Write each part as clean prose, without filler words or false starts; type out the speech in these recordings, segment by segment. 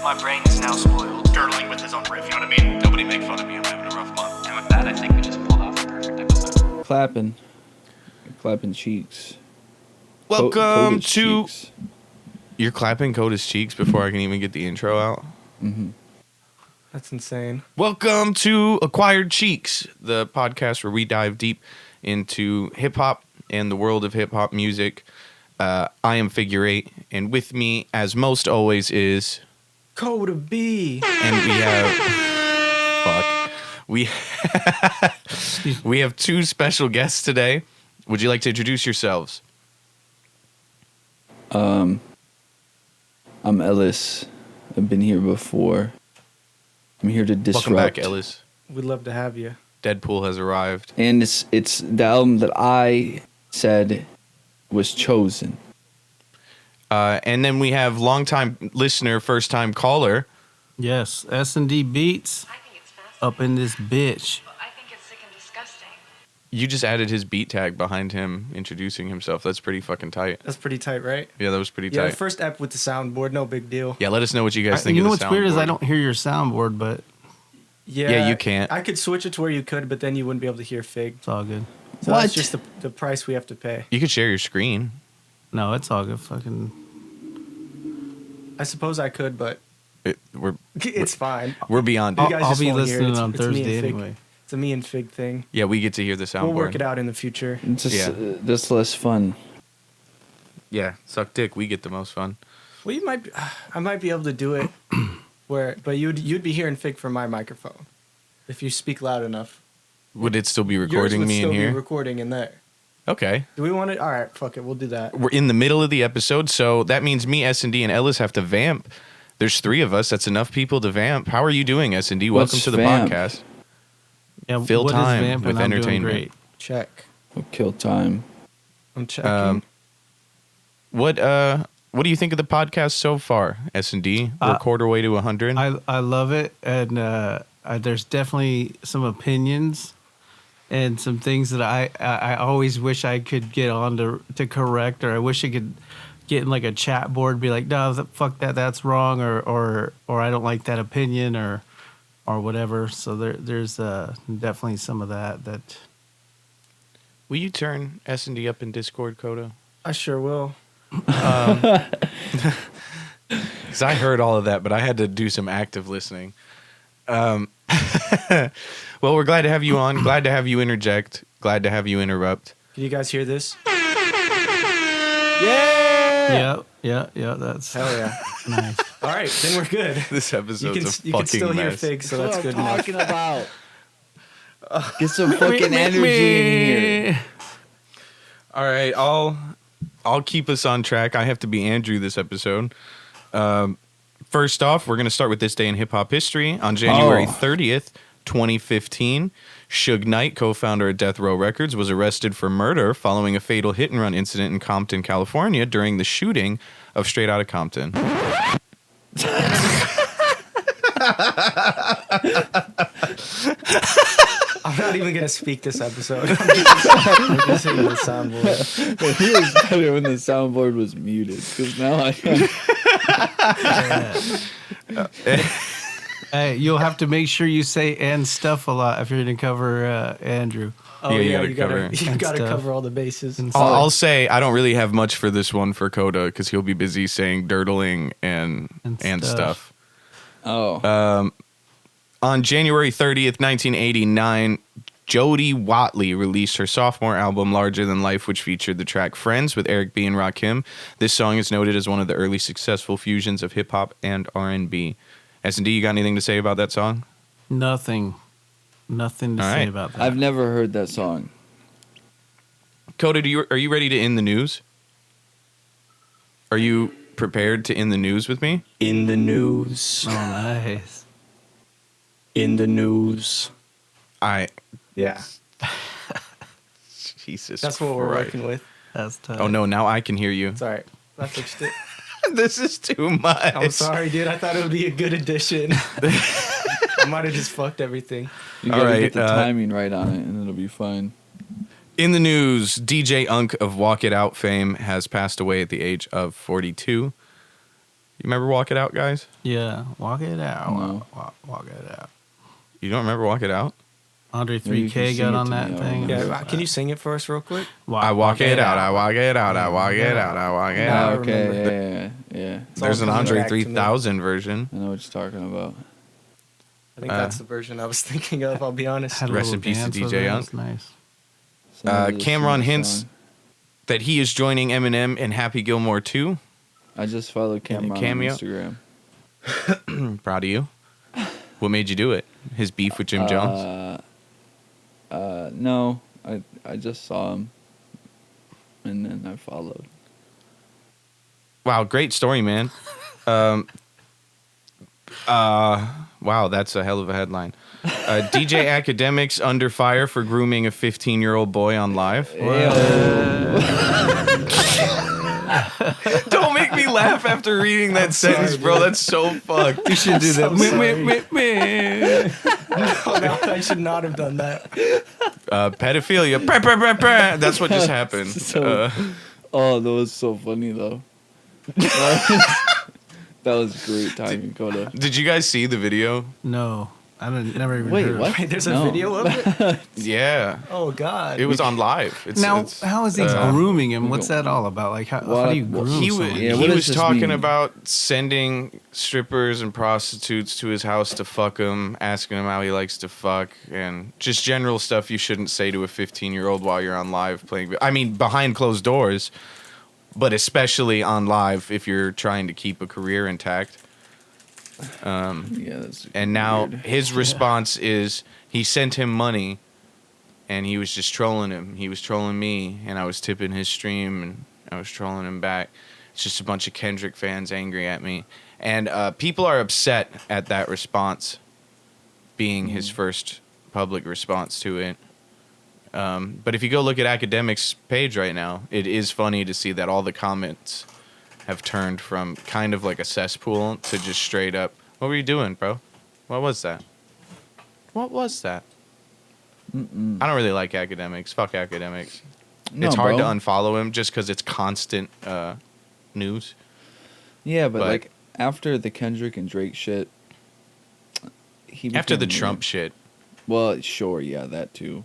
My brain is now spoiled. Girdling with his own riff, you know what I mean? Nobody make fun of me, I'm having a rough month. And with that, I think we just pulled off a perfect episode. Clapping cheeks. Welcome Coda's to... cheeks. You're clapping Coda's cheeks before I can even get the intro out? Mm-hmm. That's insane. Welcome to Acquired Cheeks, the podcast where we dive deep into hip-hop and the world of hip-hop music. I am Figure 8, and with me, as most always, is... Coda B. And we have... Fuck. We have two special guests today. Would you like to introduce yourselves? I'm Ellis. I've been here before. I'm here to disrupt. Welcome back, Ellis. We'd love to have you. Deadpool has arrived. And it's the album that I said was chosen. And then we have longtime listener, first-time caller. Yes, S&D Beats I think it's fascinating. up in this bitch. But I think it's sick and disgusting. You just added his beat tag behind him introducing himself. That's pretty fucking tight. That's pretty tight, right? Yeah, that was pretty Yeah, tight. the first ep with the soundboard, no big deal. Yeah, let us know what you guys think You of know the what's weird is I soundboard. don't hear your soundboard, but Yeah, you can't. I could switch it to where you could, but then you wouldn't be able to hear Fig. it's all good. So What? that's just the price we have to pay. You could share your screen. No, it's all good. Fucking I suppose I could, but We're it's fine. beyond it. You guys I'll just be won't hear it. listening It's- on it's me and Thursday Fig. anyway. It's a me and Fig thing. Yeah, we get to hear the soundboard. We'll work it out in the future. It's just, Yeah. just less fun. Yeah, suck dick. We get the most fun. Well, you might. I might be able to do it, but you'd be hearing Fig from my microphone if you speak loud enough. Would it still be Yours recording would me still in here? Be recording in there. Okay. Do we want it? All right, fuck it. We'll do that. We're in the middle of the episode, so that means me, S&D, and Ellis have to vamp. There's three of us. That's enough people to vamp. How are you doing, S&D? Welcome What's to the vamp? podcast. yeah. Fill what is time vamping? with I'm doing entertainment. great. Check. We'll kill time. I'm checking. What do you think of the podcast so far, S&D? We're a quarter way to 100. I love it, and there's definitely some opinions and some things that I always wish I could get on to correct, or I wish I could get in like a chat board, be like, no, fuck that, that's wrong, or I don't like that opinion, or whatever. So there's definitely some of that. Will you turn S&D up in Discord, Coda? I sure will. Because I heard all of that, but I had to do some active listening. Well, we're glad to have you on. Glad to have you interject. Glad to have you interrupt. Can you guys hear this? Yeah. That's Hell yeah. nice. All right, then we're good. This You episode's can a you can fucking still hear mess. Fig, so that's good enough. about. Get some fucking energy in here. All right, I'll keep us on track. I have to be Andrew this episode. First off, we're going to start with this day in hip-hop history. On January 30th, 2015, Suge Knight, co-founder of Death Row Records, was arrested for murder following a fatal hit-and-run incident in Compton, California during the shooting of Straight Outta Compton. I'm not even gonna speak this episode. I'm just hitting the soundboard. It was better when the soundboard was muted, because now I Hey, you'll have to make sure you say and stuff a lot if you're going to cover Andrew. Oh Yeah, you yeah, gotta you gotta cover- you and gotta stuff. cover all the bases. And I'll say I don't really have much for this one for Coda because he'll be busy saying dirtling and stuff. Oh. On January 30th, 1989, Jodie Watley released her sophomore album, Larger Than Life, which featured the track Friends with Eric B. and Rakim. This song is noted as one of the early successful fusions of hip-hop and R&B. S&D, you got anything to say about that song? Nothing to All say right. about that. I've never heard that song. Coda, are you ready to end the news? Are you prepared to end the news with me? In the news. Oh, nice. In the news. Yeah, Jesus that's what we're Christ. working with. That's tough. Oh, no, now I can hear you. It's all right. I fixed it. This is too much. I'm sorry, dude. I thought it would be a good addition. I might have just fucked everything. You All gotta right, get the timing right on it, and it'll be fine. In the news, DJ Unk of Walk It Out fame has passed away at the age of 42. You remember Walk It Out, guys? Yeah, walk it out. No. Walk it out. You don't remember Walk It Out? Andre Maybe you can 3K sing got it on to that me, I'll thing. remember. Yeah, can you sing it for us real quick? I walk it out, I walk it out, I walk it out, I walk it Now I out. Okay, remember. yeah. It's There's all an coming Andre back to me. 3000 version. I know what you're talking about. I think that's the version I was thinking of. I'll be honest. Had a Rest little in peace to dance DJ with it. Young. That's nice. Somebody just Cameron sing a hints song. that he is joining Eminem and Happy Gilmore 2. I just followed Cameron on cameo? Instagram. Proud of you. What made you do it? His beef with Jim Jones? No, I just saw him, and then I followed. Wow, great story, man. Wow, that's a hell of a headline. DJ Academics under fire for grooming a 15-year-old boy on live. Don't make me laugh after reading that sentence, sorry, bro. dude. That's so fucked. You should do that. so sorry. Meh. No, I should not have done that. Pedophilia. Brr, brr, brr, brr. That's what just happened. So- Oh, that was so funny though. That was great timing, Coda. Did you guys see the video? No, I never even Wait, heard of what? Wait, there's a No. video of it? Yeah. Oh, God. It was on live. it. Now, how is he grooming him? What's that all about? Like, how do you What- groom He someone? Yeah, he what was does this talking mean? about sending strippers and prostitutes to his house to fuck him, asking him how he likes to fuck, and just general stuff you shouldn't say to a 15-year-old while you're on live playing. I mean, behind closed doors, but especially on live if you're trying to keep a career intact. Yeah, that's And now weird. his response is he sent him money and he was just trolling him. He was trolling me and I was tipping his stream and I was trolling him back. It's just a bunch of Kendrick fans angry at me. And people are upset at that response being his first public response to it. But if you go look at Academics' page right now, it is funny to see that all the comments have turned from kind of like a cesspool to just straight up, what were you doing, bro? What was that? What was that? I don't really like Academics. Fuck Academics. No, It's hard bro. to unfollow him just because it's constant news. Yeah, but but- like after the Kendrick and Drake shit, he After the became Trump weird. shit, Well, sure, yeah, that too.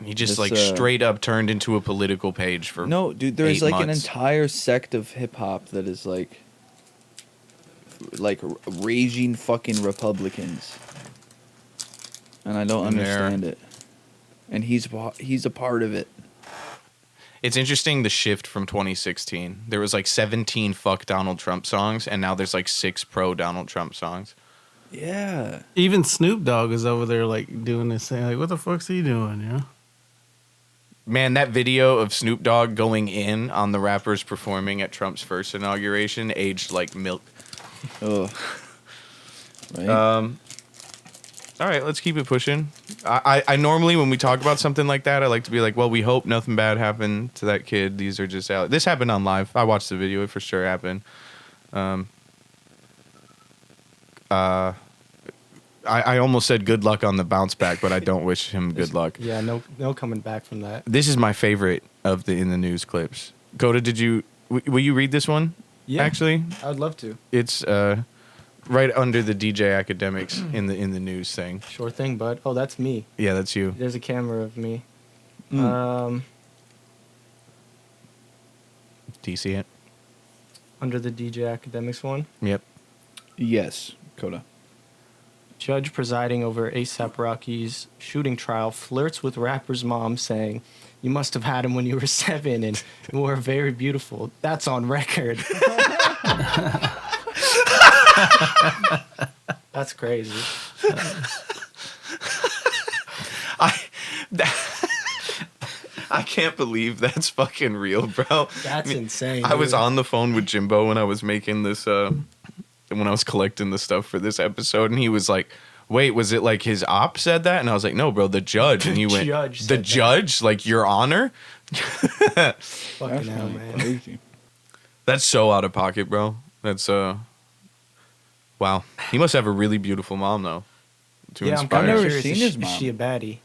he just This, like straight up turned into a political page for No, dude, there's 8 like an months. entire sect of hip hop that is like raging fucking Republicans, and I don't And they're- understand it. And he's a part of it. It's interesting the shift from 2016. There was like 17 fuck Donald Trump songs, and now there's like 6 pro Donald Trump songs. Yeah, Even Snoop Dogg is over there like doing this thing. Like, what the fuck's he doing? You know? Man, that video of Snoop Dogg going in on the rappers performing at Trump's first inauguration aged like milk. ugh. Right. All right, let's keep it pushing. I normally, when we talk about something like that, I like to be like, well, we hope nothing bad happened to that kid. These are just out. This happened on live. I watched the video. It for sure happened. I almost said good luck on the bounce back, but I don't wish him good luck. Yeah, no coming back from that. This is my favorite of the in the news clips. Coda, will you read this one? Yeah. Actually, I would love to. it's right under the DJ Academics in the news thing. Sure thing, bud. Oh, that's me. Yeah, that's you. There's a camera of me. Mm. Do you see it? Under the DJ Academics one. Yep. Yes, Coda. Judge presiding over A$AP Rocky's shooting trial flirts with rapper's mom, saying, "You must have had him when you were 7 and you were very beautiful. That's on record." That's crazy. I can't believe that's fucking real, bro. That's insane. I was dude. on the phone with Jimbo when I was making this, when I was collecting the stuff for this episode, and he was like, wait, was it like his op said that? And I was like, no, bro, the judge. And he went, judge the said that." judge? Like, your honor? Fucking That's hell, fucking man. crazy. That's so out of pocket, bro. That's, wow. He must have a really beautiful mom, though, to Yeah, I'm inspire. kind of never curious. seen Is his she- mom. Is she a baddie?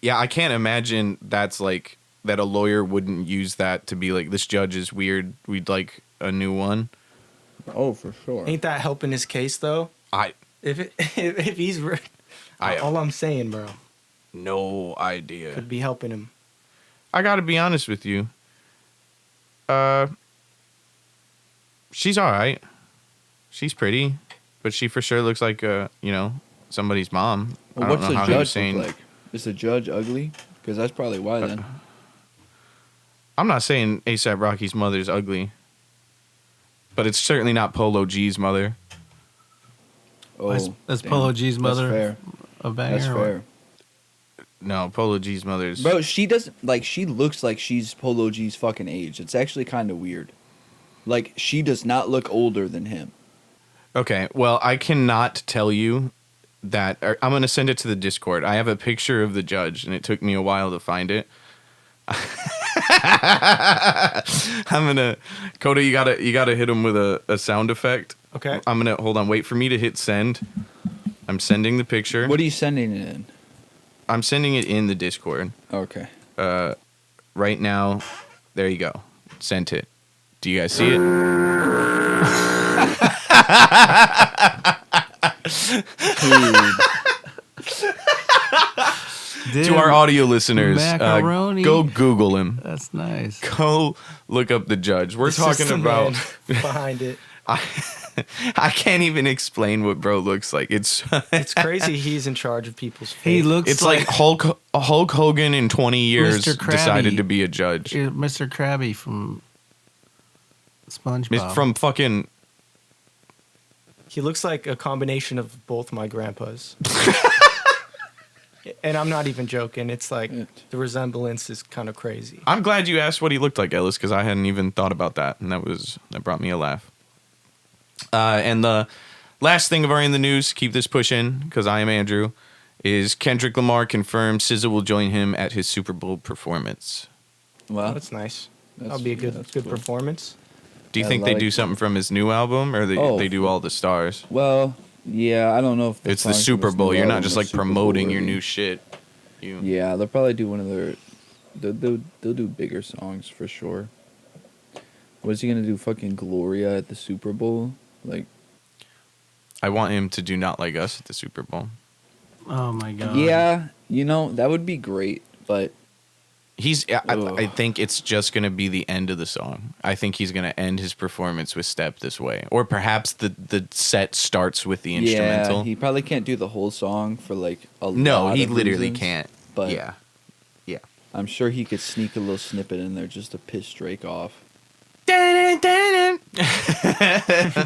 Yeah, I can't imagine that's like that a lawyer wouldn't use that to be like, this judge is weird. We'd like a new one. Oh, for sure. Ain't that helping his case though? If he's all I'm saying, bro, no idea. could be helping him. I gotta be honest with you. She's all right. She's pretty, but she for sure looks like somebody's mom. Well, I don't what's know the how he was judge saying. look like? Is the judge ugly? Because that's probably why then. I'm not saying A$AP Rocky's mother's ugly, but it's certainly not Polo G's mother. Oh, That's damn. Polo G's mother. That's fair. A banger. That's fair. No, Polo G's mother's. Bro, she doesn't like. She looks like she's Polo G's fucking age. It's actually kind of weird. Like she does not look older than him. Okay, well, I cannot tell you that. I'm going to send it to the Discord. I have a picture of the judge, and it took me a while to find it. I'm gonna, Coda, you gotta hit him with a sound effect. Okay. I'm gonna hold on. Wait for me to hit send. I'm sending the picture. What are you sending it in? I'm sending it in the Discord Okay. right now. There you go. Sent it. Do you guys see it? Dude, To our audio listeners, macaroni. go Google him. That's nice. Go look up the judge. We're The talking system about. man behind it. I can't even explain what bro looks like. It's Crazy. He's in charge of people's fate. He looks it's like Hulk Hogan in 20 years Mr. Krabby. decided to be a judge. Mr. Krabby from SpongeBob. From fucking. He looks like a combination of both my grandpas. And I'm not even joking. It's like the resemblance is kind of crazy. I'm glad you asked what he looked like, Ellis, because I hadn't even thought about that, and that brought me a laugh. And the last thing of our in the news, keep this pushing, because I am Andrew, is Kendrick Lamar confirmed SZA will join him at his Super Bowl performance. Well, That's nice. That's- That'll be a good that's good cool. performance. Do you I think they like do it. something from his new album, or they do all the stars? Well, yeah, I don't know if It's the songs from Super this Bowl. new You're not album just are like Super Bowl promoting your worthy. new shit. Yeah, they'll probably do one of their. They'll do bigger songs for sure. What is he gonna do? Fucking Gloria at the Super Bowl? Like, I want him to do Not Like Us at the Super Bowl. Oh my god. yeah, that would be great. But I think it's just going to be the end of the song. I think he's going to end his performance with Step This Way. Or perhaps the set starts with the instrumental. yeah, he probably can't do the whole song for like a No, lot he of literally reasons, can't. But Yeah. I'm sure he could sneak a little snippet in there just to piss Drake off.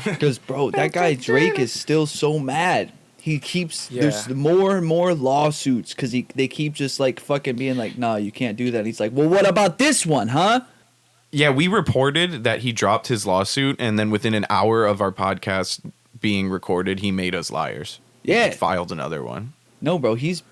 Because bro, that guy Drake is still so mad. He keeps there's more and more lawsuits because they keep just like fucking being like, nah, you can't do that. And he's like, well, what about this one, huh? Yeah, we reported that he dropped his lawsuit, and then within an hour of our podcast being recorded, he made us liars. Yeah. He filed another one. No, bro, he's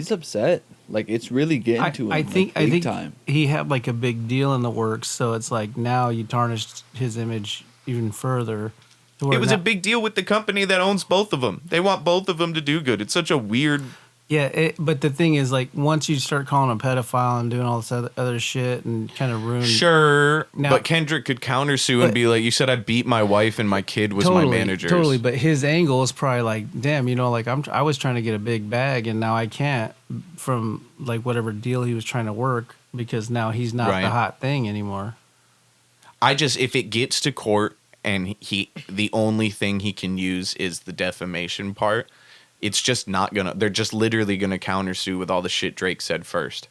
upset. Like it's really getting to him. I think big time. he had like a big deal in the works, so it's like now you tarnished his image even further. to where It was a now- big deal with the company that owns both of them. They want both of them to do good. It's such a weird. Yeah, but the thing is, like, once you start calling him a pedophile and doing all this other shit and kind of ruin. Sure, Now- but Kendrick could countersue and But- be like, "You said I beat my wife and my kid was Totally, my manager's." Totally, but his angle is probably like, damn, like I was trying to get a big bag and now I can't from like whatever deal he was trying to work because now he's not Right. the hot thing anymore. If it gets to court and the only thing he can use is the defamation part, it's just not gonna. They're just literally gonna countersue with all the shit Drake said first.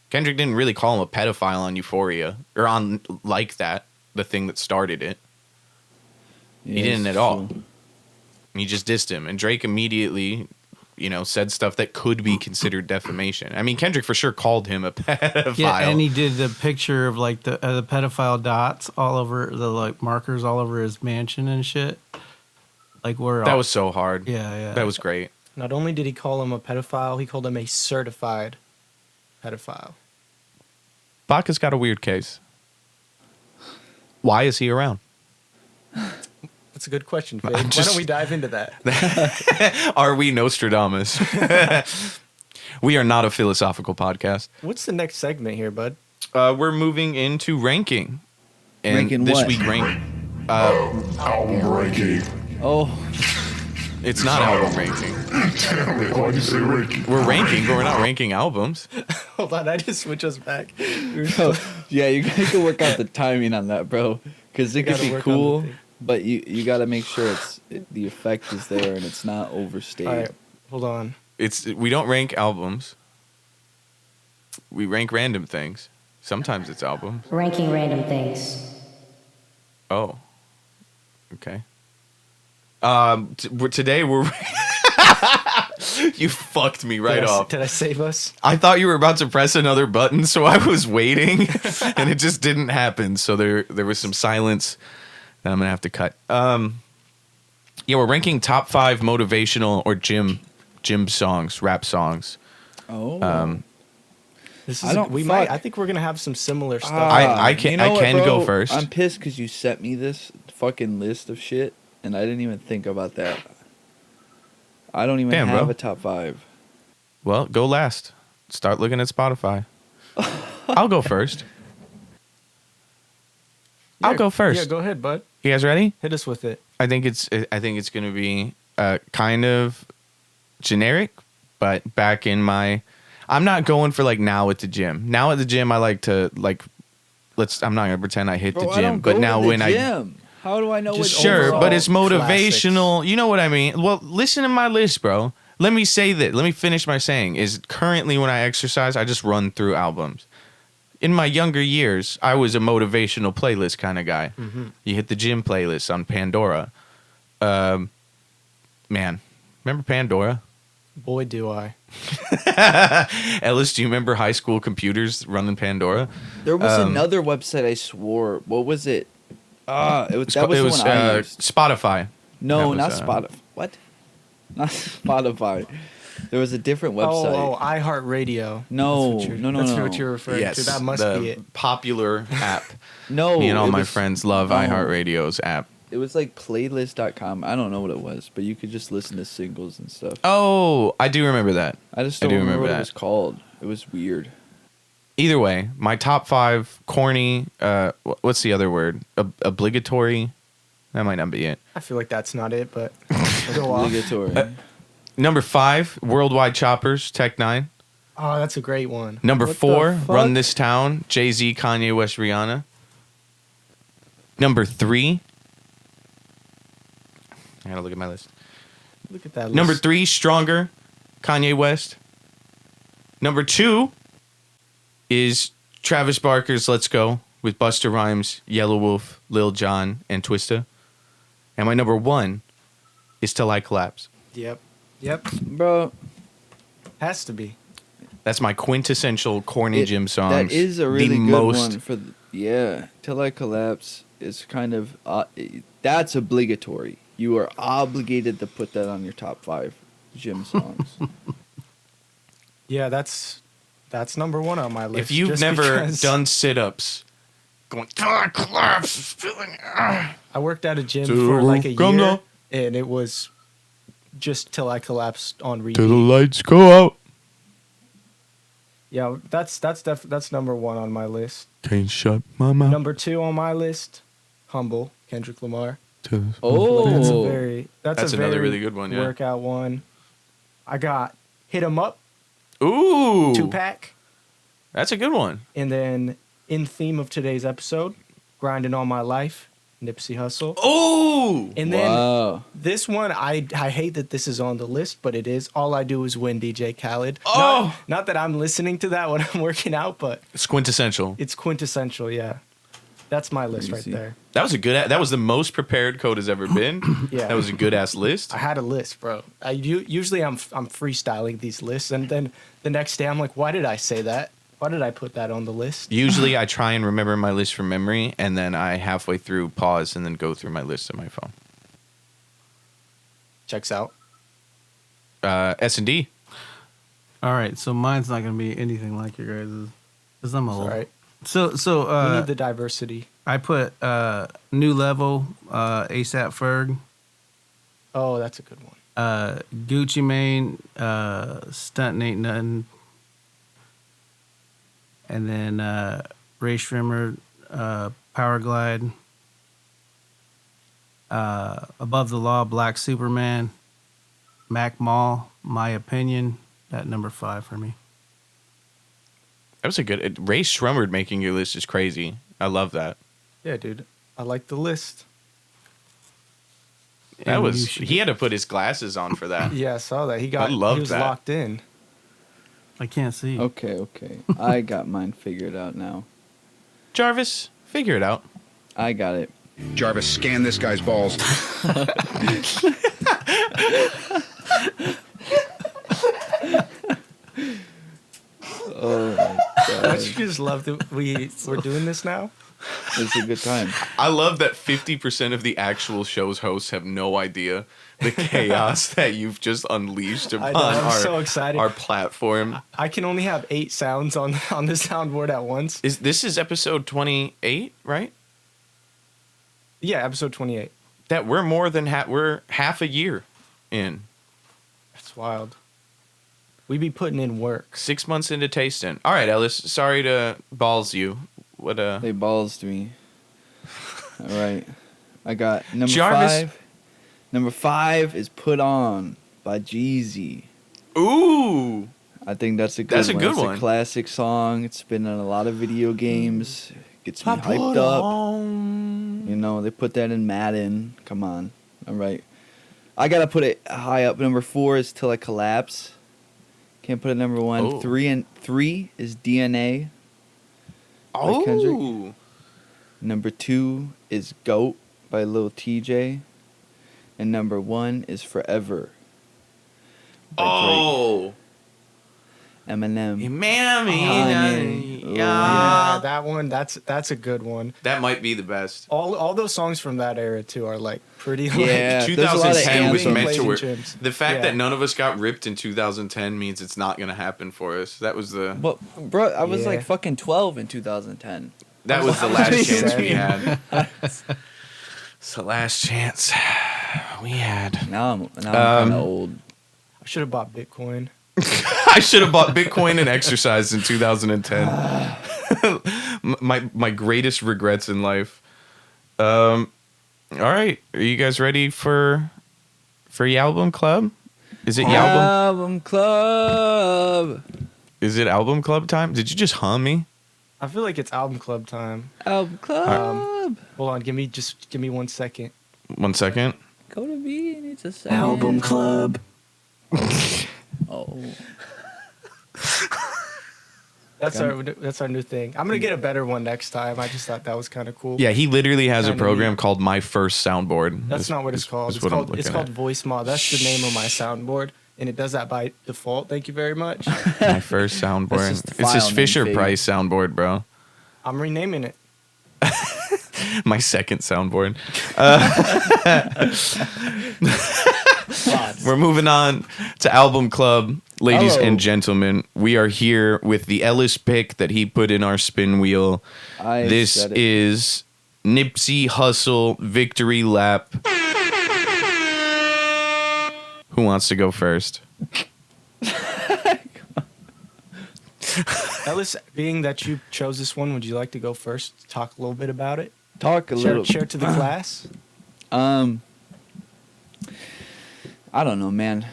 Kendrick didn't really call him a pedophile on Euphoria or on Like That, the thing that started it. He didn't at all. He just dissed him, and Drake immediately, said stuff that could be considered defamation. I mean, Kendrick for sure called him a pedophile. Yeah, and he did the picture of like the pedophile dots all over the like markers all over his mansion and shit. Like where That was so hard. yeah. That was great. Not only did he call him a pedophile, he called him a certified pedophile. Baca's got a weird case. Why is he around? That's a good question, Fade. Why just- don't we dive into that? Are we Nostradamus? We are not a philosophical podcast. What's the next segment here, bud? We're moving into ranking. And Ranking this what? week rank. Album ranking. Oh, It's not album ranking. Damn it, why'd you say ranking? We're ranking, but we're not ranking albums. Hold on, I just switch us back. bro. Yeah, you gotta work out the timing on that, bro. Because it could gotta be work on the cool, thing. but you gotta make sure the effect is there and it's not overstayed. All right, hold on. We don't rank albums. We rank random things. Sometimes it's albums. Ranking random things. Oh. Okay. Today we're you fucked me right off. Did I save us? I thought you were about to press another button, so I was waiting, and it just didn't happen. So there was some silence that I'm gonna have to cut. Yeah, we're ranking top 5 motivational or gym songs, rap songs. Oh. This I is don't- we fuck. might. I think we're gonna have some similar stuff. I can- You know I what, can bro? go first. I'm pissed because you sent me this fucking list of shit, and I didn't even think about that. I don't even Damn, have bro. a top 5. Well, go last. Start looking at Spotify. I'll go first. I'll go first. Yeah, go ahead, bud. You guys ready? Hit us with it. I think it's gonna be kind of generic, but back in my, I'm not going for like now at the gym. Now at the gym, I like to like, I'm not gonna pretend I hit Bro, the I gym, don't but go now to the when gym. How do I know Just what sure, overall but it's classics. motivational. You know what I mean? Well, listen to my list, bro. Let me say that. Let me finish my saying. Is currently when I exercise, I just run through albums. In my younger years, I was a motivational playlist kind of guy. You hit the gym playlist on Pandora. Man, remember Pandora? Boy, do I. Ellis, do you remember high school computers running Pandora? There was another website I swore. What was it? That was the one I used. Spotify. No, that not was, Spotify. What? Not Spotify. There was a different website. Oh, iHeartRadio. No, That's what you're- no, That's no. what you're referring Yes, to. That must the be it. popular app. No, Me and all it my was- friends love no. iHeartRadio's app. It was like playlist.com. I don't know what it was, but you could just listen to singles and stuff. Oh, I do remember that. I just I don't do remember remember what that. it was called. It was weird. Either way, my top 5 corny. What's the other word? Obligatory. That might not be it. I feel like that's not it, but go off. Obligatory. Number 5, Worldwide Choppers, Tech 9. Oh, that's a great one. Number What the 4, fuck? Run This Town, Jay-Z, Kanye West, Rihanna. Number 3, I gotta look at my list. Look at that. Number list. 3, Stronger, Kanye West. Number 2 is Travis Barker's Let's Go with Busta Rhymes, Yellow Wolf, Lil Jon, and Twista. And my number 1 is Till I Collapse. Yep. Bro, Has to be. That's my quintessential corny gym songs. that is a really The good most, one for yeah. Till I Collapse is kind of that's obligatory. You are obligated to put that on your top 5 gym songs. Yeah, that's number 1 on my list. If you've just never because done sit-ups, going till I collapse, feeling. I worked at a gym To for like a come year, down. and it was just Till I Collapsed on repeat. Till the lights go out. Yeah, that's number 1 on my list. Can't shut my mouth. Number 2 on my list, Humble, Kendrick Lamar. Oh, That's a another very really good one, yeah. workout one. I got Hit 'Em Up, Ooh, 2-pack, that's a good one. and then in theme of today's episode, Grinding All My Life, Nipsey Hussle. Ooh, And then wow. this one, I hate that this is on the list, but it is. All I Do Is Win, DJ Khaled. Oh! Not that I'm listening to that when I'm working out, but it's quintessential. it's quintessential, yeah. That's my list right Crazy. there. That was a good. That was the most prepared Code has ever been. Yeah. That was a good ass list. I had a list, bro. Usually I'm freestyling these lists, and then the next day I'm like, why did I say that? Why did I put that on the list? Usually, I try and remember my list from memory, and then I halfway through pause and then go through my list on my phone. Checks out. S&D. All right, so mine's not gonna be anything like your guys's, because I'm All old. right. So We need the diversity. I put New Level, ASAP Ferg, Oh, that's a good one. Gucci Mane, Stuntin' Ain't Nothing, and then Ray Shrimmer, Powerglide. Above the Law, Black Superman. Mac Mall, My Opinion. At number 5 for me. That was a good. Ray Shremmerd making your list is crazy. I love that. Yeah, dude. I like the list. That And was. you should- He had to put his glasses on for that. Yeah, I saw that. He loved was that. locked in. I can't see. Okay. I got mine figured out now. Jarvis, figure it out. I got it. Jarvis, scan this guy's balls. Oh my Don't god, you just love that we're doing this now? it's a good time. I love that 50% of the actual show's hosts have no idea the chaos that you've just unleashed upon I'm so excited. our platform. I can only have 8 sounds on the soundboard at once. This is episode 28, right? Yeah, episode 28. That we're more than we're half a year in. That's wild. We be putting in work. 6 months into tasting. All right, Ellis. Sorry to balls you. What They ballsed me. All right, I got number Jarvis. 5. Number 5 is "Put On" by Jeezy. Ooh. I think that's a good That's a one. good It's one. a classic song. It's been in a lot of video games. Gets me hyped up. You know, they put that in Madden. Come on. All right. I got to put it high up. Number 4 is "Till I Collapse." Can't put it number 1. Oh. 3 is "DNA." by Kendrick. Oh. Number 2 is "Goat" by Lil TJ. And number 1 is "Forever" by Oh. Drake. Eminem. Mammy. Kanye. Yeah, that one. That's a good one. That might be the best. All those songs from that era too are like pretty. Like, Yeah, there's a lot of 2010 was anthems. meant to work. Gyms. The fact Yeah. that none of us got ripped in 2010 means it's not going to happen for us. That was the But, bro, I was Yeah. like fucking 12 in 2010. that was the I was last gonna chance say. we had. It's the last chance we had. Now I'm kind of old. I should have bought Bitcoin. I should have bought Bitcoin and exercised in 2010. my greatest regrets in life. All right, are you guys ready for your album club? Is it album? Album club. Is it album club time? Did you just hum me? I feel like it's album club time. Album club. Hold on, give me 1 second. 1 second. Go to me and it's a second. club. Oh. That's our new thing. I'm gonna get a better one next time. I just thought that was kind of cool. Yeah, he literally has a Kinda program neat. called My First Soundboard. That's Is- not what it's is- called. is It's what I'm called looking Voice at. Mod. That's the name of my soundboard, and it does that by default. Thank you very much. My First Soundboard. just the It's his file name, Fisher baby. Price soundboard, bro. I'm renaming it. My second soundboard. We're moving on to Album Club. Ladies Hello. and gentlemen, we are here with the Ellis pick that he put in our spin wheel. I This said it. is Nipsey Hussle Victory Lap. Who wants to go first? Ellis, being that you chose this one, would you like to go first? Talk a little bit about it. Talk a little. Share to the class. I don't know, man.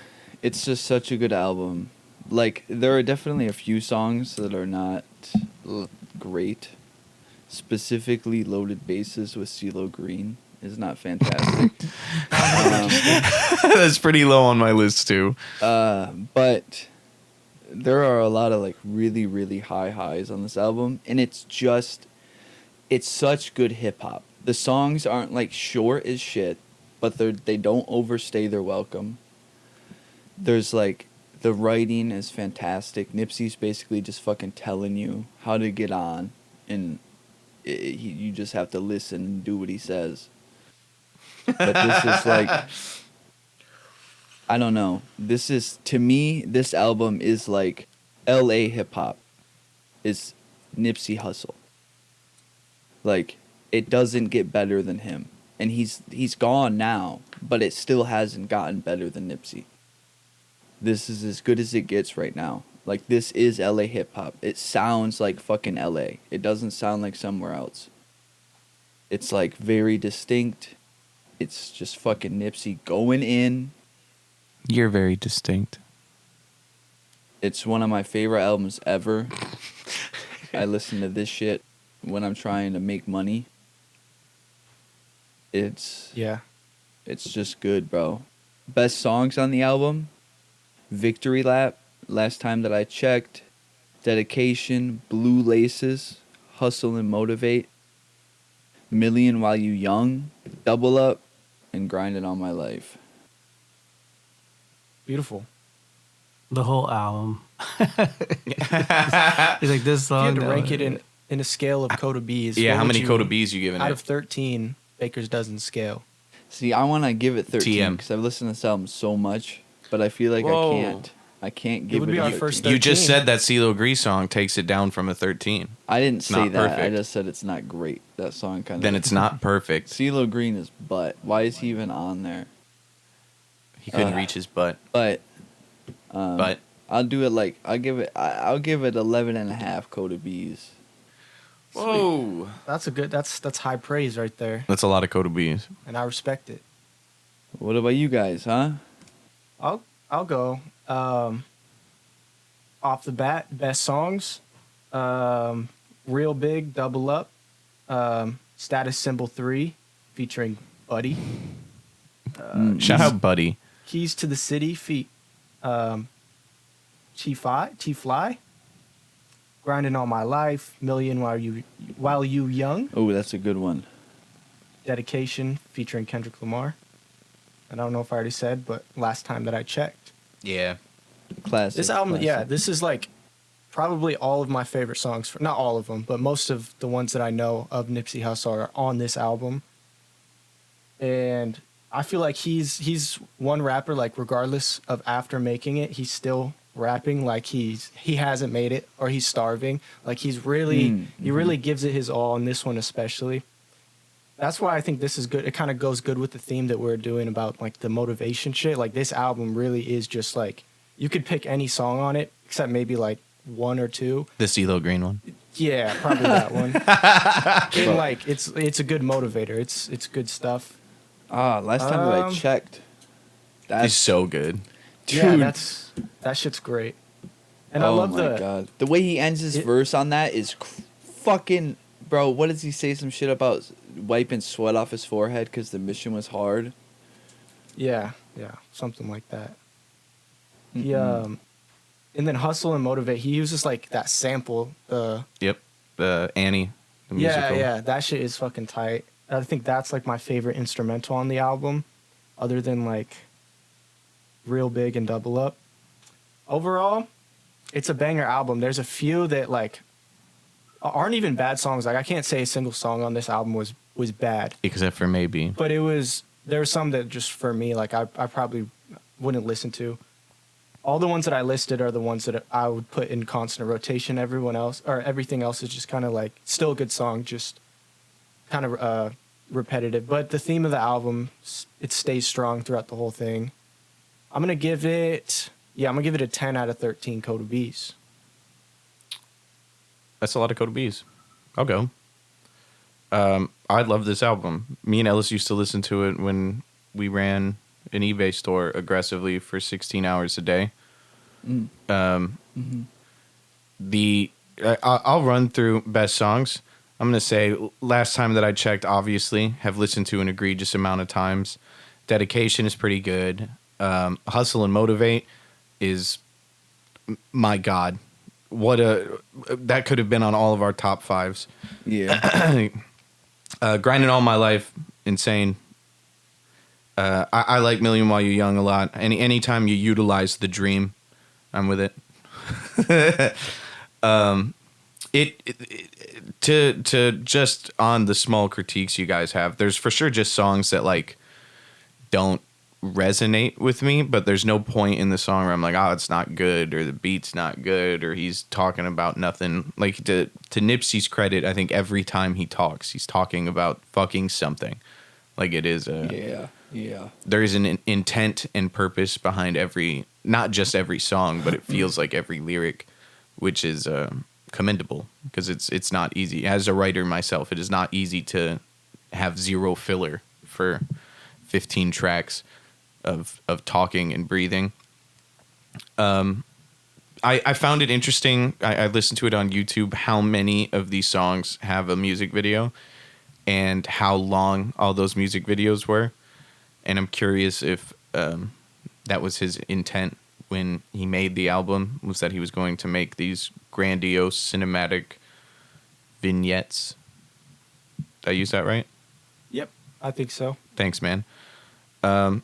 It's just such a good album. Like, there are definitely a few songs that are not great. Specifically, Loaded Bases with CeeLo Green is not fantastic. That's pretty low on my list too. But there are a lot of like really, really high highs on this album, and it's such good hip hop. The songs aren't like short as shit, but they don't overstay their welcome. There's like the writing is fantastic. Nipsey's basically just fucking telling you how to get on, and you just have to listen and do what he says. But this is like, I don't know. This is, to me, this album is like LA hip hop is Nipsey Hussle. Like, it doesn't get better than him. And he's gone now, but it still hasn't gotten better than Nipsey. This is as good as it gets right now. Like, this is LA hip hop. It sounds like fucking LA. It doesn't sound like somewhere else. It's like very distinct. It's just fucking Nipsey going in. You're very distinct. It's one of my favorite albums ever. I listen to this shit when I'm trying to make money. It's just good, bro. Best songs on the album: Victory Lap, Last Time That I Checked, Dedication, Blue Laces, Hustle and Motivate, Million While You Young, Double Up, and Grinding All My Life. Beautiful. The whole album. He's like, this If you song. had to that rank one- it in a scale of Coda B's. Yeah, what how would many you- Coda B's you giving out it? of 13 Baker's Dozen scale? See, I want to give it 13 TM. because I've listened to this album so much, but I feel like Whoa. I can't. I can't give would it be a our 13. first You just 13. said that CeeLo Gree song takes it down from a 13. I didn't say not that. I perfect. just said it's not great. That song kind of. Then it's not perfect. CeeLo Green is butt. Why is he even on there? He couldn't reach his butt. But But I'll do it like I'll give it 11 and a half Coda B's. whoa, That's high praise right there, that's a lot of Coda B's. and I respect it. What about you guys, huh? I'll go. Off the bat, best songs. Real Big, Double Up. Status Symbol 3, featuring Buddy. Shout out, Buddy. Keys to the City, feat. T-Fly. Grinding All My Life. Million While You Young. Oh, that's a good one. Dedication, featuring Kendrick Lamar. And I don't know if I already said, but Last Time That I Checked. Yeah. Classic. This album, classic. yeah, this is like probably all of my favorite songs. Not all of them, but most of the ones that I know of Nipsey Hussle are on this album. And I feel like he's one rapper, like regardless of after making it, he's still rapping like he hasn't made it or he's starving. Like he's really he really gives it his all, and this one especially. That's why I think this is good. It kind of goes good with the theme that we're doing about like the motivation shit. Like this album really is just like you could pick any song on it except maybe like one or two. The CeeLo Green one. Yeah, probably that one. And like it's a good motivator. It's good stuff. Last time that I checked. It's That's so good. dude. Yeah, that shit's great. And I love my god, the way he ends his verse on that is fucking bro. What does he say? Some shit about wiping sweat off his forehead because the mission was hard. Yeah, something like that. He and then Hustle and Motivate. He uses like that sample. Yep. The Annie. The musical. Yeah, that shit is fucking tight. I think that's like my favorite instrumental on the album, other than like Real Big and Double Up. Overall, it's a banger album. There's a few that like aren't even bad songs. Like I can't say a single song on this album was bad, Except for Maybe. but there were some that just for me like I probably wouldn't listen to. All the ones that I listed are the ones that I would put in constant rotation. Everything else is just kind of like still a good song, just kind of repetitive. But the theme of the album, it stays strong throughout the whole thing. I'm gonna give it a 10 out of 13 Coda B's. That's a lot of Coda B's. I'll go. I love this album. Me and Ellis used to listen to it when we ran an eBay store aggressively for 16 hours a day. I'll run through best songs. I'm gonna say Last Time That I Checked, obviously, have listened to an egregious amount of times. Dedication is pretty good. Hustle and Motivate is, my God, that could have been on all of our top fives. Yeah. Grinding All My Life, insane. I like Million While You're Young a lot. Anytime you utilize the dream, I'm with it. To just on the small critiques you guys have, there's for sure just songs that like don't resonate with me, but there's no point in the song where I'm like, oh, it's not good, or the beat's not good, or he's talking about nothing. Like to Nipsey's credit, I think every time he talks, he's talking about fucking something. Like it is Yeah. there is an intent and purpose behind not just every song, but it feels like every lyric, which is commendable because it's not easy. As a writer myself, it is not easy to have zero filler for 15 tracks of talking and breathing. I found it interesting. I listened to it on YouTube, how many of these songs have a music video and how long all those music videos were. And I'm curious if that was his intent when he made the album, was that he was going to make these grandiose cinematic vignettes. Did I use that right? Yep, I think so. Thanks, man. I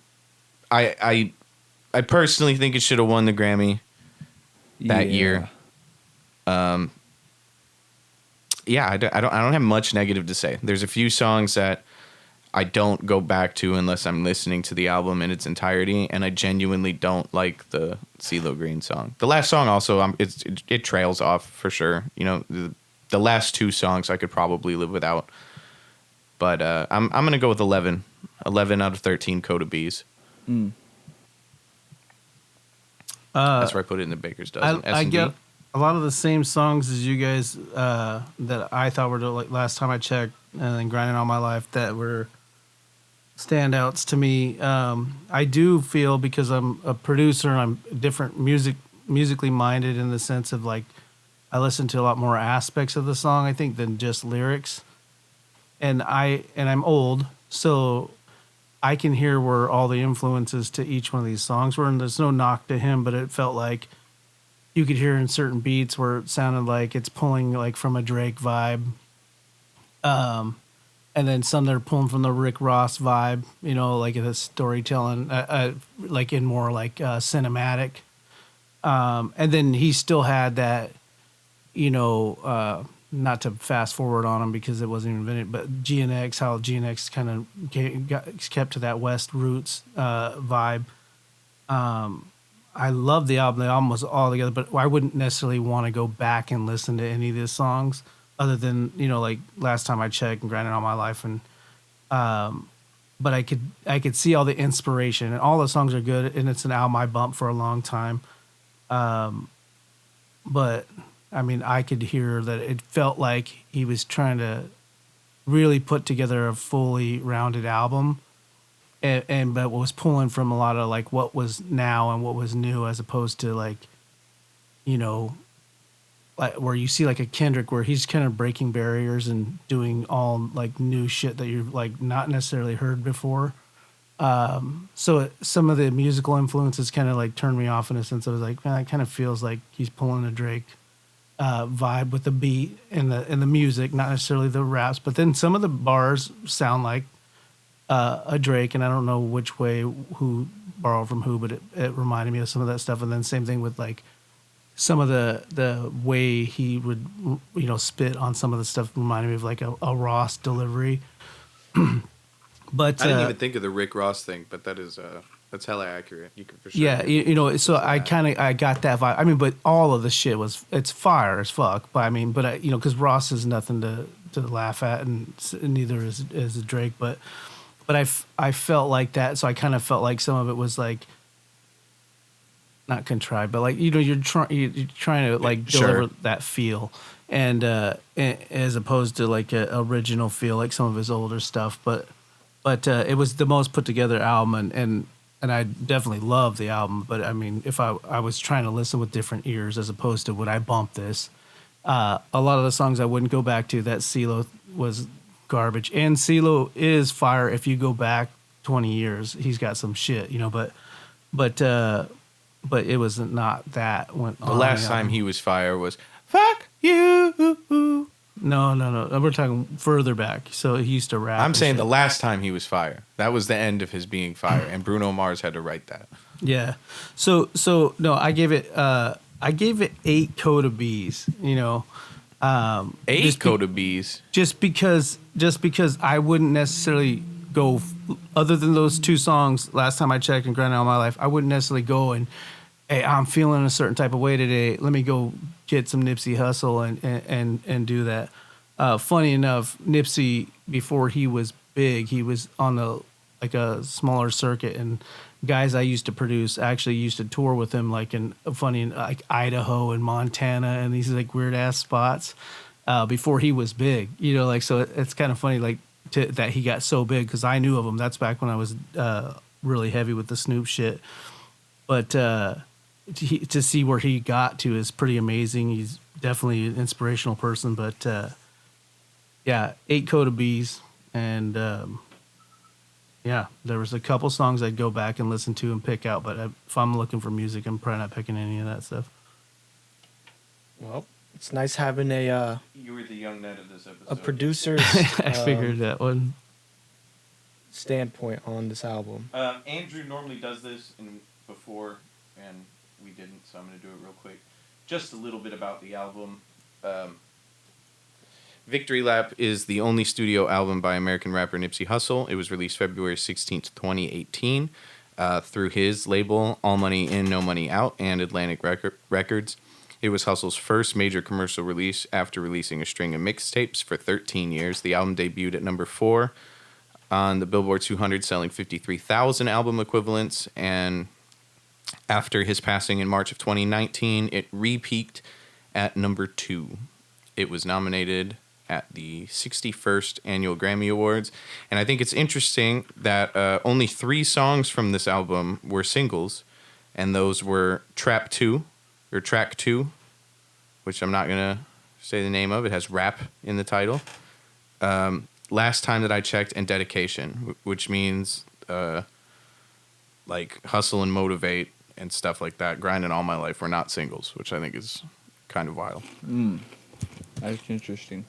personally think it should have won the Grammy that year. Yeah, I don't have much negative to say. There's a few songs that I don't go back to unless I'm listening to the album in its entirety, and I genuinely don't like the CeeLo Green song. The last song also, it trails off for sure. You know, the last two songs I could probably live without, but I'm gonna go with 11 out of 13 Coda B's. That's where I put it in the Baker's Dozen. I S&D. get a lot of the same songs as you guys that I thought were like last time I checked, and then Grinding All My Life that were standouts to me. I do feel, because I'm a producer and I'm different musically minded in the sense of like I listen to a lot more aspects of the song, I think, than just lyrics. And I'm old, so I can hear where all the influences to each one of these songs were, and there's no knock to him, but it felt like you could hear in certain beats where it sounded like it's pulling like from a Drake vibe. And then some that are pulling from the Rick Ross vibe, you know, like the storytelling, like in more like cinematic. And then he still had that, you know, not to fast forward on him because it wasn't even invented, but GNX, how GNX kind of got kept to that West Roots vibe. I love the album. The album was all together, but I wouldn't necessarily want to go back and listen to any of these songs other than, you know, like last time I checked and Grinding All My Life. And, but I could see all the inspiration, and all the songs are good, and it's an album I bumped for a long time. But I mean, I could hear that it felt like he was trying to really put together a fully rounded album. And but was pulling from a lot of like what was now and what was new, as opposed to like, you know, like where you see like a Kendrick where he's kind of breaking barriers and doing all like new shit that you've like not necessarily heard before. So some of the musical influences kind of like turned me off in a sense. I was like, man, it kind of feels like he's pulling a Drake vibe with the beat and the music, not necessarily the raps. But then some of the bars sound like a Drake, and I don't know which way who borrowed from who, but it reminded me of some of that stuff. And then same thing with like some of the way he would, you know, spit on some of the stuff reminded me of like a Ross delivery. But I didn't even think of the Rick Ross thing, but that's hella accurate. You can for sure. Yeah, you know, so I got that vibe. I mean, but all of the shit it's fire as fuck. But I mean, you know, because Ross is nothing to laugh at, and neither is Drake. But I felt like that, so I kind of felt like some of it was like not contrived, but like, you know, you're trying to like deliver that feel, and as opposed to like a original feel like some of his older stuff. But it was the most put together album, and I definitely love the album. But I mean, if I was trying to listen with different ears as opposed to would I bump this, a lot of the songs I wouldn't go back to. That CeeLo was garbage, and CeeLo is fire if you go back 20 years. He's got some shit, you know, but it was not that. The last time he was fire was "Fuck You." No. We're talking further back. So he used to rap. I'm saying the last time he was fire. That was the end of his being fire, and Bruno Mars had to write that. Yeah. So no, I gave it 8 Coda B's. You know, 8 Coda B's. Just because I wouldn't necessarily go other than those 2 songs. Last time I checked and Grinding All My Life, I wouldn't necessarily go and, hey, I'm feeling a certain type of way today. Let me go get some Nipsey Hussel and do that. Funny enough, Nipsey, before he was big, he was on a smaller circuit, and guys I used to produce actually used to tour with him, like in like Idaho and Montana and these like weird ass spots before he was big. You know, like, so it's kind of funny. Like that he got so big, because I knew of him. That's back when I was really heavy with the Snoop shit. But to see where he got to is pretty amazing. He's definitely an inspirational person. But yeah, 8 Coda Bees. And yeah, there was a couple songs I'd go back and listen to and pick out. But if I'm looking for music, I'm probably not picking any of that stuff. Well, it's nice having a You were the young Ned of this episode. a producer's I figured that one. standpoint on this album. Andrew normally does this before, and we didn't, so I'm going to do it real quick. Just a little bit about the album. Victory Lap is the only studio album by American rapper Nipsey Hussel. It was released February 16th, 2018, through his label, All Money In, No Money Out, and Atlantic Records. It was Hussel's first major commercial release after releasing a string of mixtapes for 13 years. The album debuted at number 4 on the Billboard 200, selling 53,000 album equivalents, and after his passing in March of 2019, it re-peaked at number 2. It was nominated at the 61st Annual Grammy Awards, and I think it's interesting that only 3 songs from this album were singles, and those were Track 2, which I'm not going to say the name of. It has rap in the title. Last Time That I Checked, and Dedication, which means like Hustle and Motivate and stuff like that. Grinding All My Life were not singles, which I think is kind of wild. That's interesting.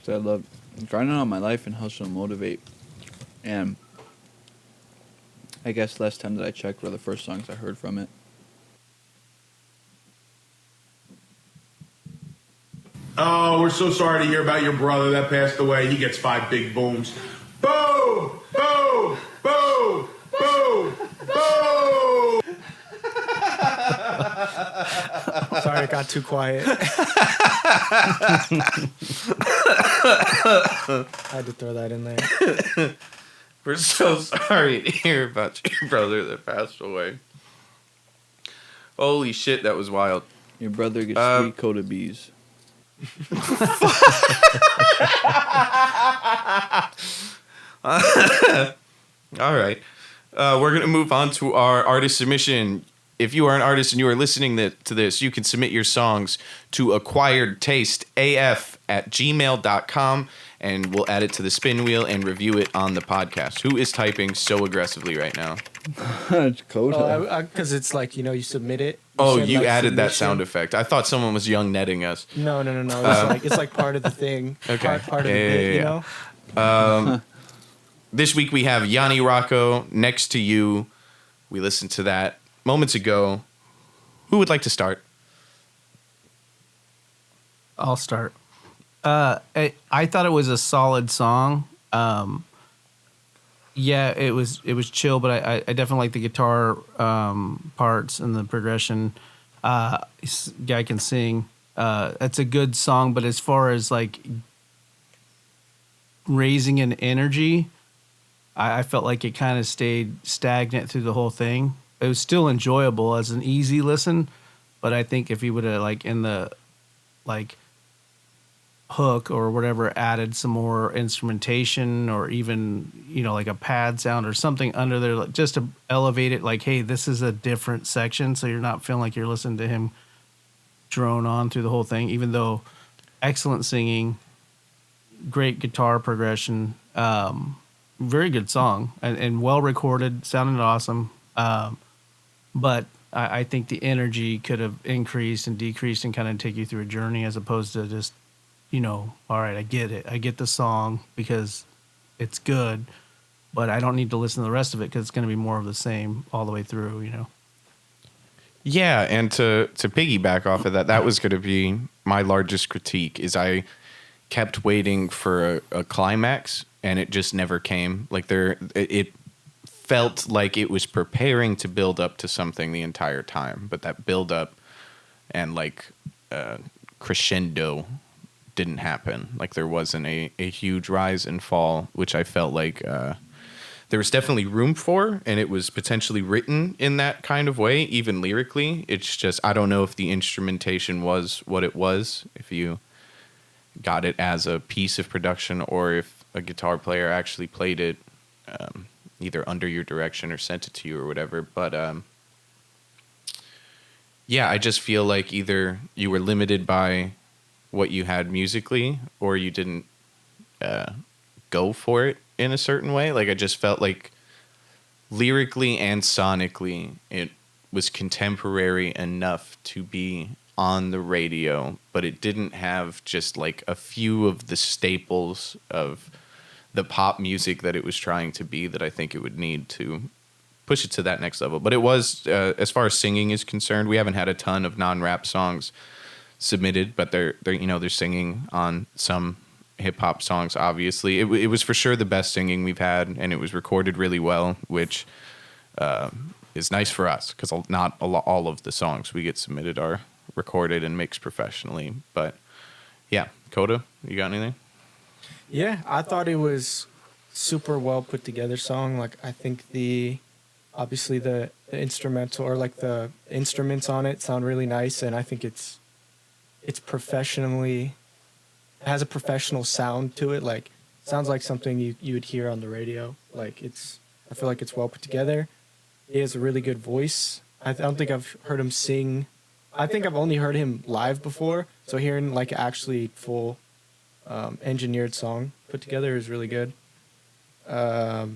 So I love Grinding All My Life and Hustle and Motivate. And I guess Last Time That I Checked were the first songs I heard from it. Oh, we're so sorry to hear about your brother that passed away. He gets 5 big booms. Boom! Boom! Boom! Boom! Boom! Sorry, it got too quiet. I had to throw that in there. We're so sorry to hear about your brother that passed away. Holy shit, that was wild. Your brother gets 3 Coda Bees. All right. We're going to move on to our artist submission. If you are an artist and you are listening to this, you can submit your songs to acquiredtasteaf@gmail.com, and we'll add it to the spin wheel and review it on the podcast. Who is typing so aggressively right now? It's Coda. Because it's like, you submit it. You said, added that submission. sound effect. I thought someone was young netting us. No. It's like part of the thing. Okay. Part of the bit, you know? This week we have Yanni Rocco, Next to You. We listened to that moments ago. Who would like to start? I'll start. I thought it was a solid song. Yeah, it was chill, but I definitely like the guitar parts and the progression. This guy can sing. It's a good song, but as far as like raising an energy, I felt like it kind of stayed stagnant through the whole thing. It was still enjoyable as an easy listen, but I think if he would have like in the like hook or whatever added some more instrumentation or even like a pad sound or something under there, like just to elevate it, like, hey, this is a different section, so you're not feeling like you're listening to him drone on through the whole thing. Even though excellent singing, great guitar progression, very good song and well recorded, sounded awesome. But I think the energy could have increased and decreased and kind of take you through a journey as opposed to just all right, I get it. I get the song because it's good, but I don't need to listen to the rest of it because it's going to be more of the same all the way through, Yeah, and to piggyback off of that, that was going to be my largest critique, is I kept waiting for a climax, and it just never came. Like it felt like it was preparing to build up to something the entire time, but that build up and like crescendo didn't happen. Like there wasn't a huge rise and fall, which I felt like there was definitely room for, and it was potentially written in that kind of way, even lyrically. It's just, I don't know if the instrumentation was what it was. If you got it as a piece of production or if a guitar player actually played it either under your direction or sent it to you or whatever. But yeah, I just feel like either you were limited by what you had musically or you didn't go for it in a certain way. Like I just felt like lyrically and sonically it was contemporary enough to be on the radio, but it didn't have just like a few of the staples of the pop music that it was trying to be that I think it would need to push it to that next level. But it was, as far as singing is concerned, we haven't had a ton of non-rap songs submitted, but they're singing on some hip hop songs. Obviously, it was for sure the best singing we've had, and it was recorded really well, which is nice for us because not all of the songs we get submitted are recorded and mixed professionally. But yeah, Coda, you got anything? Yeah, I thought it was super well put together song. Like I think obviously the instrumental or like the instruments on it sound really nice, and I think it's professionally, it has a professional sound to it. Like sounds like something you would hear on the radio. Like I feel like it's well put together. He has a really good voice. I don't think I've heard him sing. I think I've only heard him live before, so hearing like actually full engineered song put together is really good. I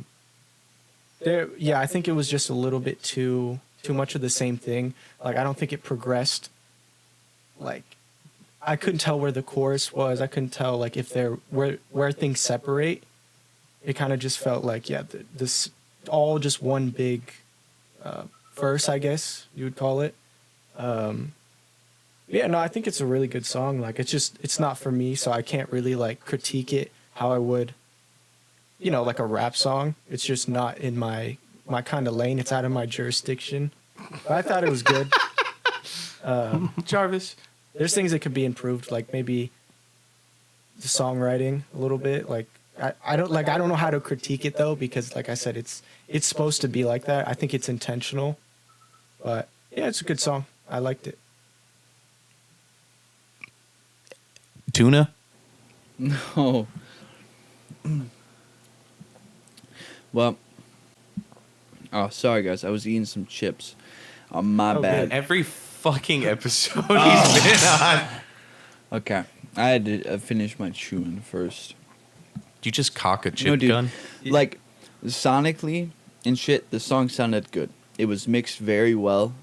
think it was just a little bit too much of the same thing. Like I don't think it progressed. Like I couldn't tell where the chorus was. I couldn't tell like if where things separate. It kind of just felt like this all just one big verse, I guess you would call it. I think it's a really good song. Like it's not for me, so I can't really like critique it how I would, like a rap song. It's just not in my kind of lane. It's out of my jurisdiction. But I thought it was good. Jarvis, there's things that could be improved, like maybe the songwriting a little bit. Like I don't know how to critique it though, because like I said, it's supposed to be like that. I think it's intentional. But yeah, it's a good song. I liked it. Tuna? No. Well, oh, sorry guys, I was eating some chips. My bad. Every fucking episode he's been on. Okay, I had to finish my chewing first. You just cock a chip No, dude. gun? Like, sonically and shit, the song sounded good. It was mixed very well.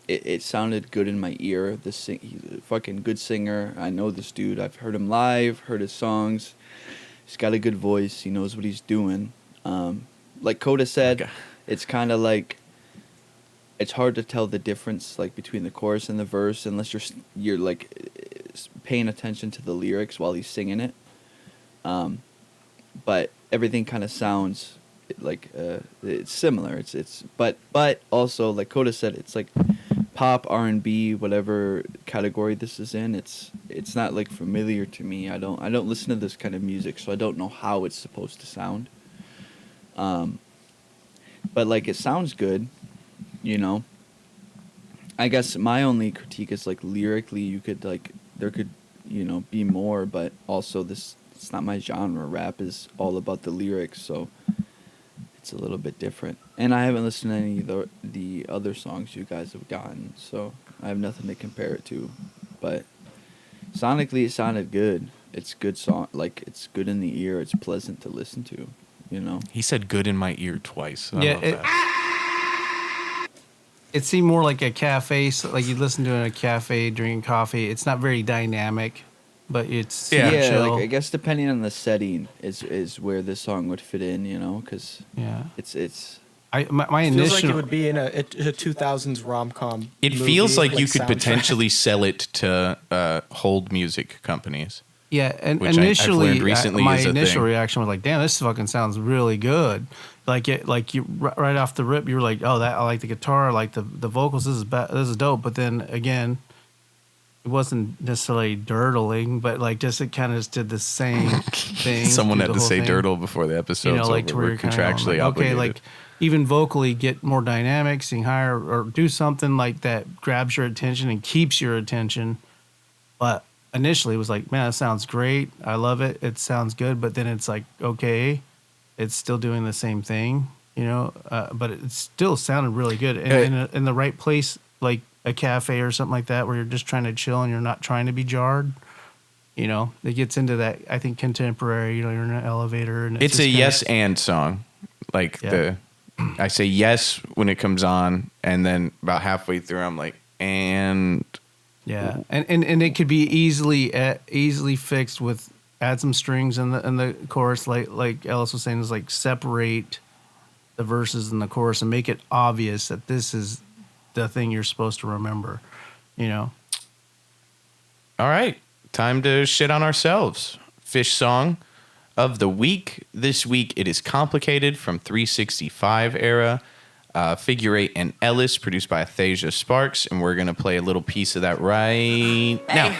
It sounded good in my ear. He's a fucking good singer. I know this dude. I've heard him live, heard his songs. He's got a good voice. He knows what he's doing. Like Coda said, it's kind of like it's hard to tell the difference like between the chorus and the verse unless you're like paying attention to the lyrics while he's singing it. But everything kind of sounds like it's similar. But also like Coda said, it's like pop, R&B, whatever category this is in. It's not like familiar to me. I don't listen to this kind of music, so I don't know how it's supposed to sound. But like it sounds good, I guess my only critique is like lyrically you could like there could be more, but also it's not my genre. Rap is all about the lyrics, so it's a little bit different. And I haven't listened to any of the other songs you guys have gotten, so I have nothing to compare it to. But sonically, it sounded good. It's good song, like it's good in the ear. It's pleasant to listen to, He said "good in my ear" twice. I love that. It seemed more like a cafe, so like you listen to it in a cafe, drinking coffee. It's not very dynamic, but it's chill. Like I guess depending on the setting is where this song would fit in, because it's. My It initial feels like it would be in a 2000s rom-com. It movie, feels like you could soundtrack. potentially sell it to hold music companies. Yeah, and Which I've initially, learned recently my is a initial thing. reaction was like, "Damn, this fucking sounds really good." Like you right off the rip, you were like, "Oh, I like the guitar, I like the vocals. This is dope." But then again, it wasn't necessarily dirtling, but like just it kind of just did the same thing. Someone through had the to whole say thing. dirtle before the episode. Like to where we're you're kinda going, contractually like, okay, obligated. like even vocally get more dynamic, sing higher, or do something like that grabs your attention and keeps your attention. But initially was like, man, that sounds great. I love it. It sounds good. But then it's like, okay, it's still doing the same thing, but it still sounded really good. And in the right place, like a cafe or something like that, where you're just trying to chill and you're not trying to be jarred. It gets into that, I think, contemporary, you're in an elevator. And it's a yes and song. Like I say yes when it comes on, and then about halfway through, I'm like, and. Yeah, and it could be easily fixed with add some strings in the chorus, like Ellis was saying, is like separate the verses and the chorus and make it obvious that this is the thing you're supposed to remember, All right, time to shit on ourselves. Fish song of the week. This week it is Complicated from 365 era. Figure 8 and Ellis, produced by Athasia Sparks, and we're gonna play a little piece of that right now.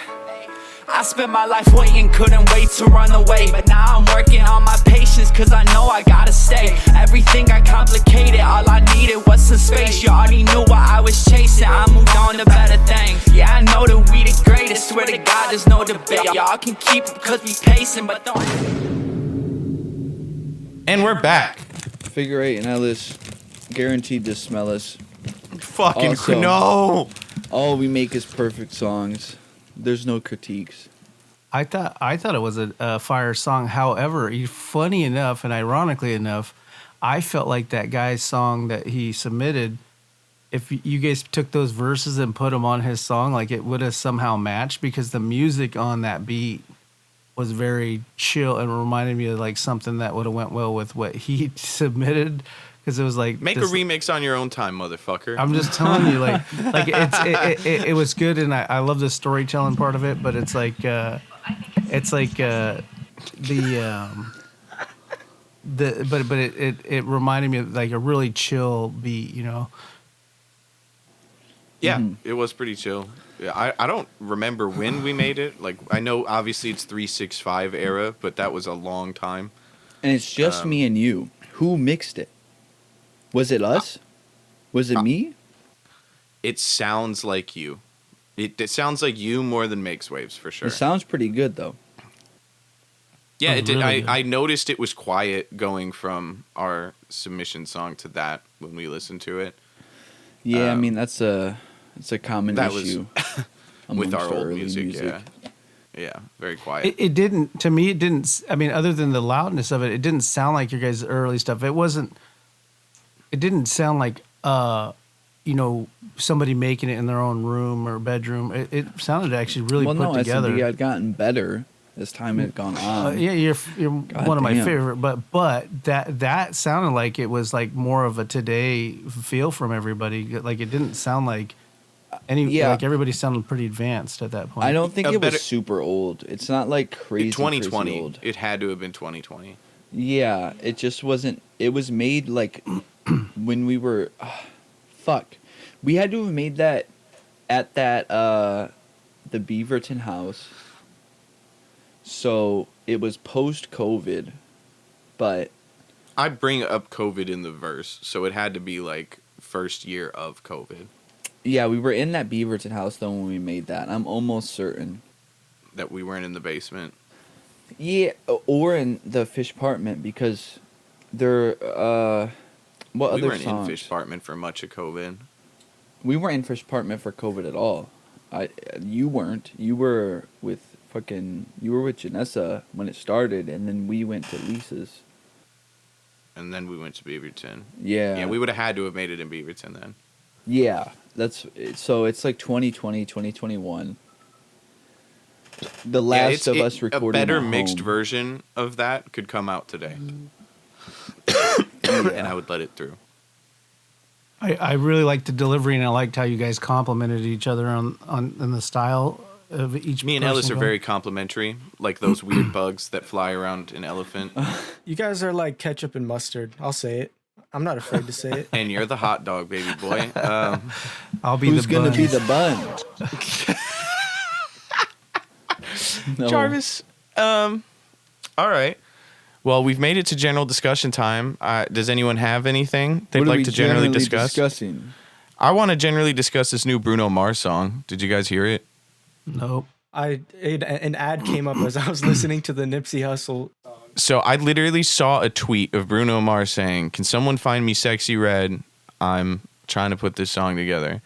I spent my life waiting, couldn't wait to run away, but now I'm working on my patience, cause I know I gotta stay. Everything got complicated, all I needed was some space. You already knew what I was chasing, I moved on to better things. Yeah, I know that we the greatest, swear to God there's no debate. Y'all can keep it cause we pacing, but don't. And we're back. Figure 8 and Ellis, guaranteed to smell us. Fucking Also, no. All we make is perfect songs. There's no critiques. I thought it was a fire song. However, funny enough and ironically enough, I felt like that guy's song that he submitted, if you guys took those verses and put them on his song, like it would have somehow matched, because the music on that beat was very chill and reminded me of like something that would have went well with what he submitted. Because it was like make a remix on your own time, motherfucker. I'm just telling you, like it was good, and I love the storytelling part of it. But it's like but it reminded me of like a really chill beat, Yeah, It was pretty chill. Yeah, I don't remember when we made it. Like I know obviously it's 365 era, but that was a long time. And it's just me and you. Who mixed it? Was it us? Was it me? It sounds like you. It sounds like you more than Makes Waves, for sure. It sounds pretty good, though. Yeah, it did. Really I noticed it was quiet going from our submission song to that when we listened to it. Yeah, I mean, it's a common issue. With our old early music, yeah. Yeah, very quiet. It didn't, to me, it didn't, I mean, other than the loudness of it, it didn't sound like your guys' early stuff. It didn't sound like, somebody making it in their own room or bedroom. It sounded actually really put together. SND had gotten better as time had gone on. Yeah, you're one of my favorite, but that sounded like it was like more of a today feel from everybody. Like it didn't sound like like everybody sounded pretty advanced at that point. I don't think it was super old. It's not like crazy 2020. Crazy old. It had to have been 2020. Yeah, it just wasn't. It was made like when we were. We had to have made that at that the Beaverton house. So it was post-COVID, but I bring up COVID in the verse, so it had to be like first year of COVID. Yeah, we were in that Beaverton house though when we made that. I'm almost certain that we weren't in the basement. Yeah, or in the fish apartment because there. What we other weren't songs? in fish apartment for much of COVID. We weren't in fish apartment for COVID at all. You weren't. You were with Janessa when it started, and then we went to Lisa's. And then we went to Beaverton. Yeah. Yeah, we would have had to have made it in Beaverton then. Yeah, so it's like 2020, 2021. The last of us recording a better at mixed home. version of that could come out today. And I would let it through. I really liked the delivery, and I liked how you guys complimented each other on the style of each. Me and Ellis are very complimentary, like those weird bugs that fly around an elephant. You guys are like ketchup and mustard. I'll say it. I'm not afraid to say it. And you're the hot dog, baby boy. I'll be Who's the gonna bun. be the bun? No. Jarvis. All right. Well, we've made it to general discussion time. Does anyone have anything they'd What are like we to generally generally discuss? discussing? I want to generally discuss this new Bruno Mars song. Did you guys hear it? Nope. An ad came up as I was listening to the Nipsey Hussle. So I literally saw a tweet of Bruno Mars saying, "Can someone find me Sexy Red? I'm trying to put this song together."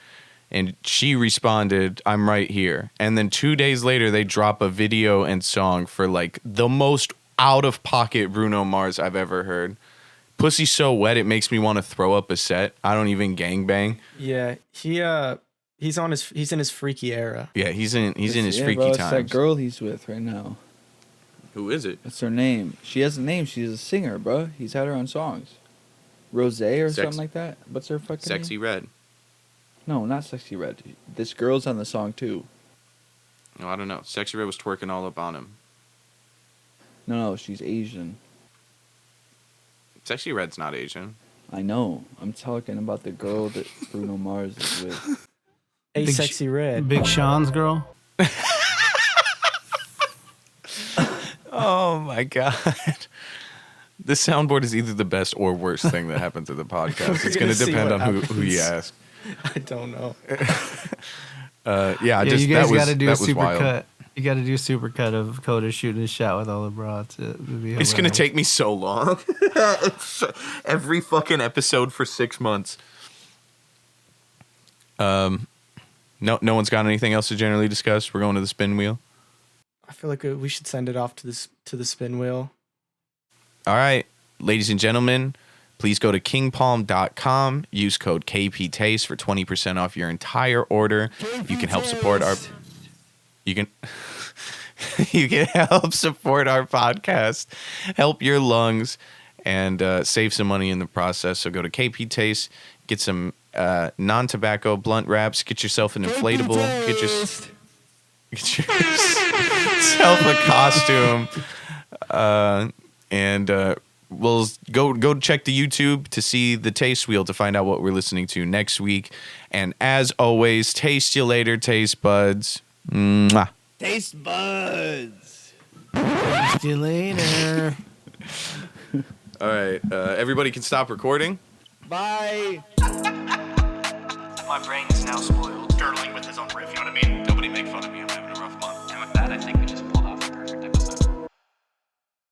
And she responded, "I'm right here." And then 2 days later, they drop a video and song for like the most out of pocket Bruno Mars I've ever heard. "Pussy So Wet," it makes me want to throw up a set. I don't even gangbang. Yeah, he's in his freaky era. Yeah, he's in his freaky bro, it's times. that girl he's with right now. Who is it? What's her name? She has a name. She's a singer, bro. He's had her on songs. Rose or something like that. What's her fucking Sexy name? Red. No, not Sexy Red. This girl's on the song too. No, I don't know. Sexy Red was twerking all up on him. No, she's Asian. Sexy Red's not Asian. I know. I'm talking about the girl that Bruno Mars is with. Hey, Big Sexy Red. Big Sean's girl. Oh my god. This soundboard is either the best or worst thing that happened to the podcast. It's going to depend on who you ask. I don't know. Yeah, just you guys that was, got to do that a was super wild. cut. You got to do a super cut of Coda shooting a shot with all the broads. It's going to take me so long. Every fucking episode for 6 months. No one's got anything else to generally discuss. We're going to the spin wheel. I feel like we should send it off to the spin wheel. All right, ladies and gentlemen, please go to kingpalm.com. Use code KPTaste for 20% off your entire order. You can help support our. You can help support our podcast, help your lungs, and save some money in the process. So go to KP Taste, get some non-tobacco blunt wraps, get yourself an inflatable, get yourself a costume, and we'll go check the YouTube to see the taste wheel to find out what we're listening to next week. And as always, taste you later, taste buds. Mwah. Taste buds. See you later. All right, everybody can stop recording. Bye. My brain is now spoiled. Girdling with his own riff, you know what I mean? Nobody make fun of me, I'm having a rough month. And with that, I think we just pulled off the perfect episode.